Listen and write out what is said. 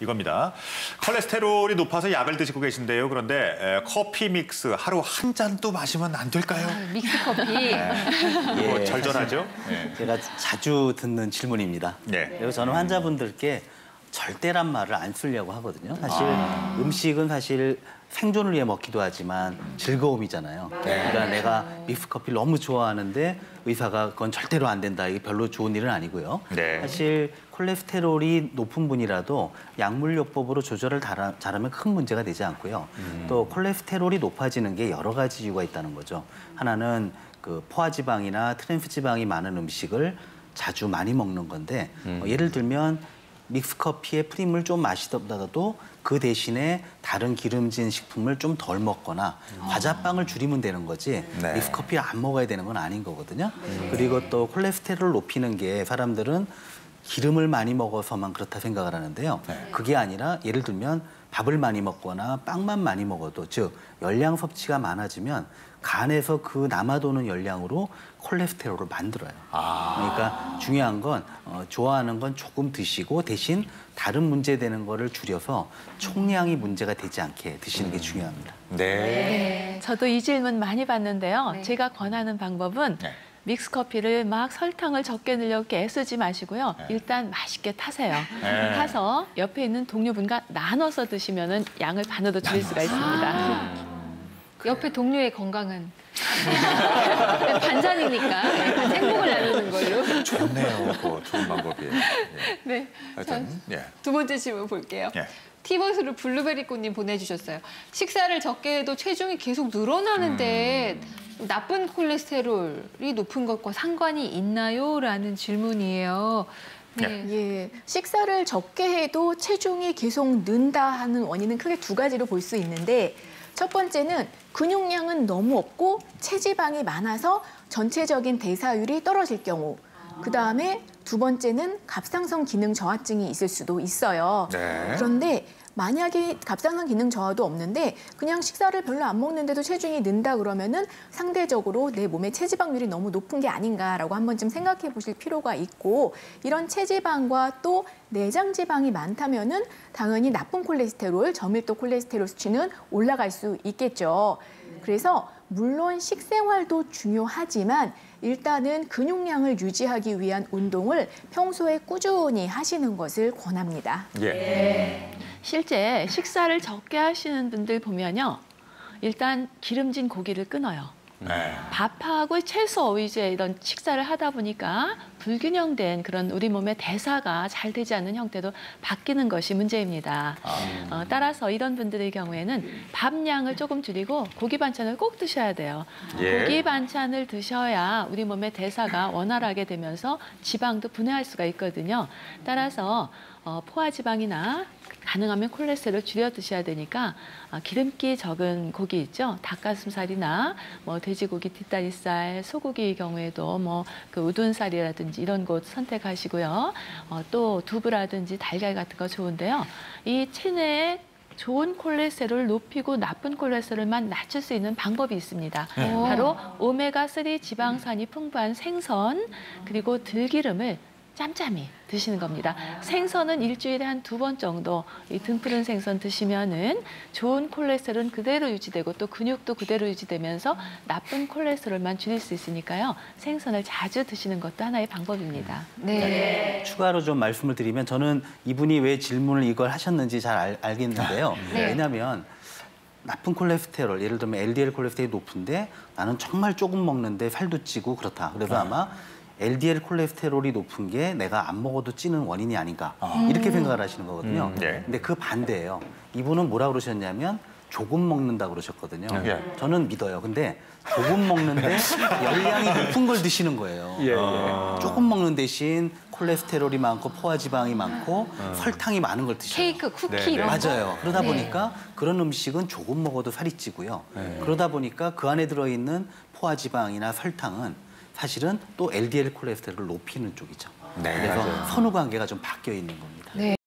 이겁니다. 콜레스테롤이 높아서 약을 드시고 계신데요. 그런데 커피 믹스 하루 한 잔도 마시면 안 될까요? 믹스 커피. 예, 절전하죠? 네. 제가 자주 듣는 질문입니다. 네. 그리고 저는 환자분들께 절대란 말을 안 쓰려고 하거든요. 사실 음식은 사실 생존을 위해 먹기도 하지만 즐거움이잖아요. 그러니까 내가 믹스 커피를 너무 좋아하는데 의사가 그건 절대로 안 된다. 이게 별로 좋은 일은 아니고요. 네. 사실 콜레스테롤이 높은 분이라도 약물요법으로 조절을 잘하면 큰 문제가 되지 않고요. 또 콜레스테롤이 높아지는 게 여러 가지 이유가 있다는 거죠. 하나는 그 포화지방이나 트랜스지방이 많은 음식을 자주 많이 먹는 건데 예를 들면 믹스커피에 프림을 좀 마시더라도 그 대신에 다른 기름진 식품을 좀 덜 먹거나 과자빵을 줄이면 되는 거지 네. 믹스커피를 안 먹어야 되는 건 아닌 거거든요. 그리고 또 콜레스테롤을 높이는 게 사람들은 기름을 많이 먹어서만 그렇다 생각을 하는데요. 그게 아니라 예를 들면 밥을 많이 먹거나 빵만 많이 먹어도 즉 열량 섭취가 많아지면 간에서 그 남아도는 열량으로 콜레스테롤을 만들어요. 그러니까 중요한 건 좋아하는 건 조금 드시고 대신 다른 문제되는 거를 줄여서 총량이 문제가 되지 않게 드시는 게 중요합니다. 네. 저도 이 질문 많이 받는데요. 네. 제가 권하는 방법은 네. 믹스 커피를 막 설탕을 적게 넣으려고 애쓰지 마시고요. 일단 맛있게 타세요. 네. 타서 옆에 있는 동료분과 나눠서 드시면 양을 반으로 줄일 수가 있습니다. 옆에 동료의 건강은 반찬이니까 행복을 나누는 걸로. 좋네요. 그거 좋은 방법이에요. 예. 네. 하여튼, 예. 두 번째 질문 볼게요. 예. 티버스로 블루베리꽃님 보내주셨어요. 식사를 적게 해도 체중이 계속 늘어나는데 나쁜 콜레스테롤이 높은 것과 상관이 있나요? 라는 질문이에요. 네. 예, 식사를 적게 해도 체중이 계속 는다 하는 원인은 크게 두 가지로 볼 수 있는데 첫 번째는 근육량은 너무 없고 체지방이 많아서 전체적인 대사율이 떨어질 경우 그다음에 두 번째는 갑상선 기능 저하증이 있을 수도 있어요. 네. 그런데 만약에 갑상선 기능 저하도 없는데 그냥 식사를 별로 안 먹는데도 체중이 는다 그러면은 상대적으로 내 몸의 체지방률이 너무 높은 게 아닌가라고 한 번쯤 생각해 보실 필요가 있고 이런 체지방과 또 내장 지방이 많다면은 당연히 나쁜 콜레스테롤, 저밀도 콜레스테롤 수치는 올라갈 수 있겠죠. 그래서 물론 식생활도 중요하지만 일단은 근육량을 유지하기 위한 운동을 평소에 꾸준히 하시는 것을 권합니다. 예. 실제 식사를 적게 하시는 분들 보면요. 일단 기름진 고기를 끊어요. 네. 밥하고 채소 위주의 이런 식사를 하다 보니까 불균형된 그런 우리 몸의 대사가 잘 되지 않는 형태로 바뀌는 것이 문제입니다. 따라서 이런 분들의 경우에는 밥량을 조금 줄이고 고기 반찬을 꼭 드셔야 돼요. 예. 고기 반찬을 드셔야 우리 몸의 대사가 원활하게 되면서 지방도 분해할 수가 있거든요. 따라서 포화지방이나 가능하면 콜레스테롤 줄여 드셔야 되니까 기름기 적은 고기 있죠. 닭가슴살이나 뭐 돼지고기 뒷다리살, 소고기의 경우에도 뭐 그 우둔살이라든지 이런 곳 선택하시고요. 또 두부라든지 달걀 같은 거 좋은데요. 이 체내에 좋은 콜레스테롤을 높이고 나쁜 콜레스테롤만 낮출 수 있는 방법이 있습니다. 바로 오메가3 지방산이 풍부한 생선 그리고 들기름을 짬짬이 드시는 겁니다. 생선은 일주일에 한 2번 정도 이 등푸른 생선 드시면은 좋은 콜레스테롤은 그대로 유지되고 또 근육도 그대로 유지되면서 나쁜 콜레스테롤만 줄일 수 있으니까요. 생선을 자주 드시는 것도 하나의 방법입니다. 네. 추가로 좀 말씀을 드리면 저는 이분이 왜 질문을 이걸 하셨는지 잘 알겠는데요. 네. 왜냐하면 나쁜 콜레스테롤, 예를 들면 LDL 콜레스테롤이 높은데 나는 정말 조금 먹는데 살도 찌고 그렇다. 그래서 아마 LDL 콜레스테롤이 높은 게 내가 안 먹어도 찌는 원인이 아닌가 이렇게 생각을 하시는 거거든요. 네. 근데 그 반대예요. 이분은 뭐라 그러셨냐면 조금 먹는다 그러셨거든요. 예. 저는 믿어요. 근데 조금 먹는데 열량이 높은 걸 드시는 거예요. 예. 조금 먹는 대신 콜레스테롤이 많고 포화지방이 많고 설탕이 많은 걸 드셔요. 케이크, 쿠키 네, 이런 거. 맞아요. 그러다 보니까 그런 음식은 조금 먹어도 살이 찌고요. 그러다 보니까 그 안에 들어있는 포화지방이나 설탕은 사실은 또 LDL 콜레스테롤을 높이는 쪽이죠. 네, 그래서 맞아요. 선후 관계가 좀 바뀌어 있는 겁니다. 네.